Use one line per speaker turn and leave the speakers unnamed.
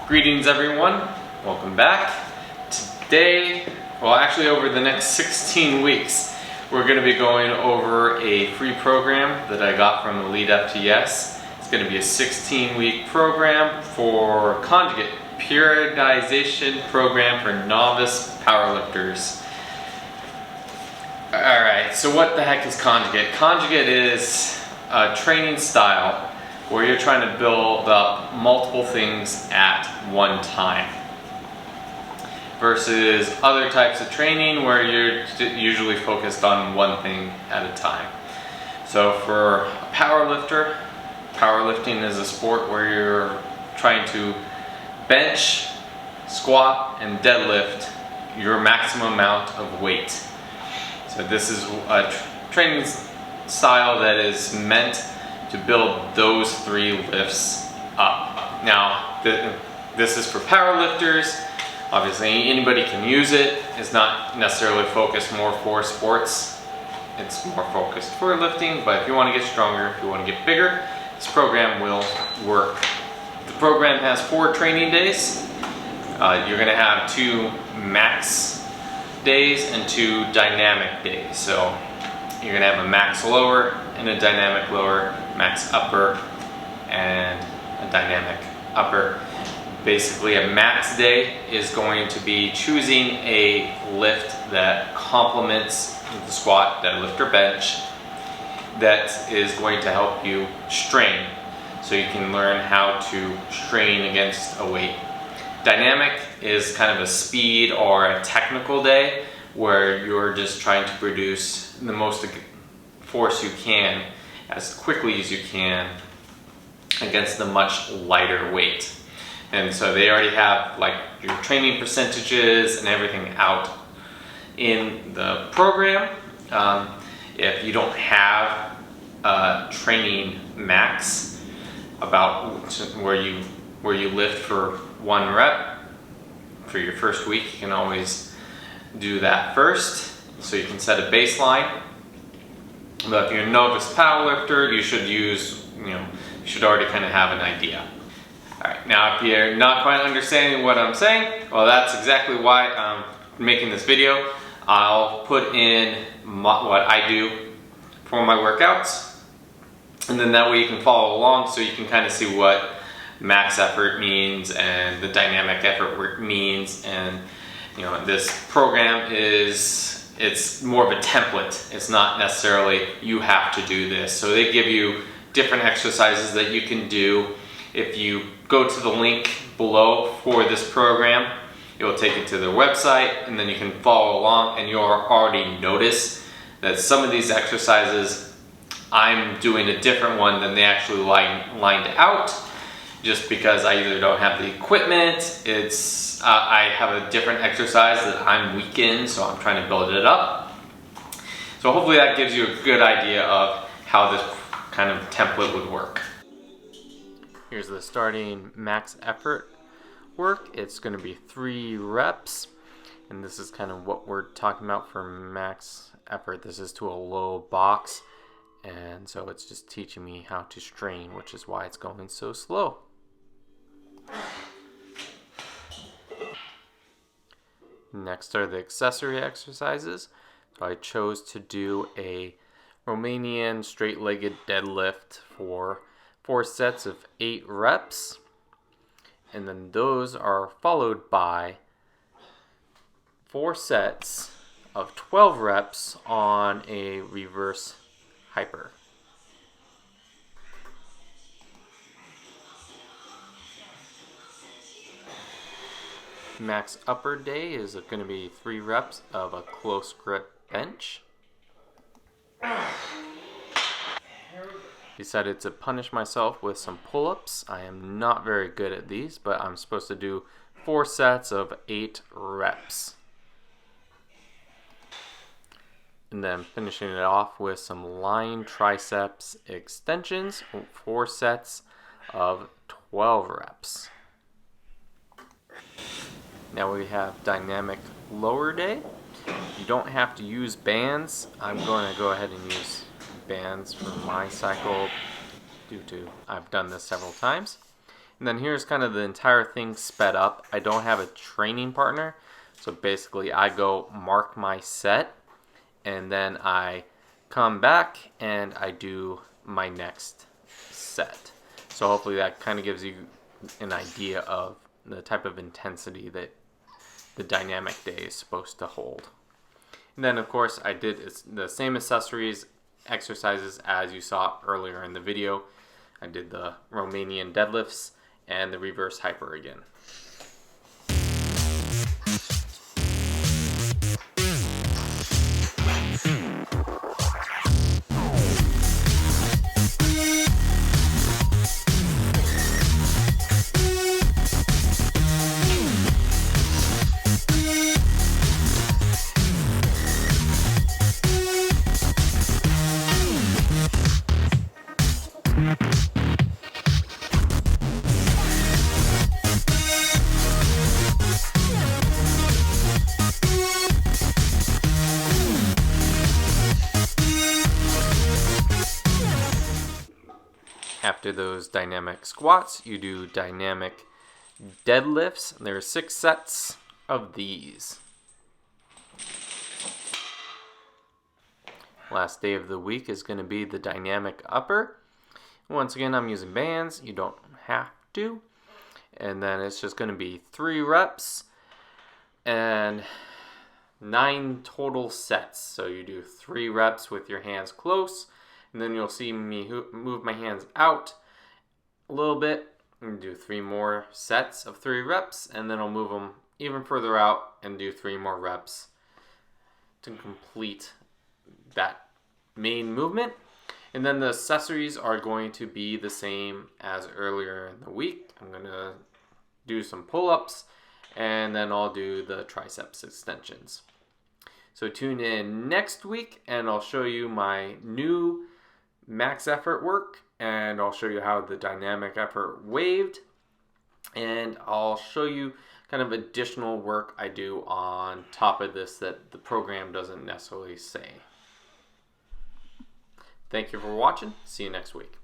Greetings everyone, welcome back. Today, well actually over the next 16 weeks, we're going to be going over a free program that I got from EliteFTS. It's going to be a 16-week program for Conjugate, periodization program for novice powerlifters. Alright, so what the heck is Conjugate? Conjugate is a training style where you're trying to build up multiple things at one time versus other types of training where you're usually focused on one thing at a time. So for a powerlifter, powerlifting is a sport where you're trying to bench, squat, and deadlift your maximum amount of weight. So this is a training style that is meant to build those three lifts up. Now, this is for powerlifters. Obviously, anybody can use it. It's not necessarily focused more for sports. It's more focused for lifting, but if you want to get stronger, if you want to get bigger, this program will work. The program has 4 training days. You're gonna have 2 max days and 2 dynamic days. So you're gonna have a max lower and a dynamic lower, max upper and a dynamic upper. Basically a max day is going to be choosing a lift that complements the squat, deadlift, or bench that is going to help you strain, so you can learn how to strain against a weight. Dynamic is kind of a speed or a technical day where you're just trying to produce the most force you can as quickly as you can against the much lighter weight. And so they already have like your training percentages and everything out in the program. If you don't have a training max about where you lift for 1 rep for your first week, you can always do that first, so you can set a baseline. But if you're a novice powerlifter, you should you should already kind of have an idea. Alright, now if you're not quite understanding what I'm saying, well, that's exactly why I'm making this video. I'll put in what I do for my workouts, and then that way you can follow along, so you can kind of see what max effort means and the dynamic effort means. And this program it's more of a template. It's not necessarily you have to do this. So they give you different exercises that you can do. If you go to the link below for this program, it will take you to their website, and then you can follow along, and you'll already notice that some of these exercises I'm doing a different one than they actually lined out, just because I either don't have the equipment, I have a different exercise that I'm weak in, so I'm trying to build it up. So hopefully that gives you a good idea of how this kind of template would work. Here's the starting max effort work. It's going to be 3 reps, and this is kind of what we're talking about for max effort. This is to a low box, and so it's just teaching me how to strain, which is why it's going so slow. Next are the accessory exercises. So I chose to do a Romanian straight-legged deadlift for 4 sets of 8 reps. And then those are followed by 4 sets of 12 reps on a reverse hyper. Max upper day is going to be 3 reps of a close grip bench. Decided to punish myself with some pull-ups. I am not very good at these, but I'm supposed to do 4 sets of 8 reps. And then finishing it off with some lying triceps extensions, 4 sets of 12 reps. Now we have dynamic lower day. You don't have to use bands. I'm going to go ahead and use bands for my cycle due to I've done this several times. And then here's kind of the entire thing sped up. I don't have a training partner, so basically I go mark my set, and then I come back and I do my next set. So hopefully that kind of gives you an idea of the type of intensity that the dynamic day is supposed to hold. And then of course I did the same accessories exercises as you saw earlier in the video. I did the Romanian deadlifts and the reverse hyper again. After those dynamic squats, you do dynamic deadlifts. There are 6 sets of these. Last day of the week is going to be the dynamic upper. Once again, I'm using bands. You don't have to. And then it's just going to be 3 reps and 9 total sets. So you do 3 reps with your hands close. And then you'll see me move my hands out a little bit and do 3 more sets of 3 reps. And then I'll move them even further out and do 3 more reps to complete that main movement. And then the accessories are going to be the same as earlier in the week. I'm going to do some pull-ups and then I'll do the triceps extensions. So tune in next week and I'll show you my new max effort work, and I'll show you how the dynamic effort waved, and I'll show you kind of additional work I do on top of this that the program doesn't necessarily say. Thank you for watching. See you next week.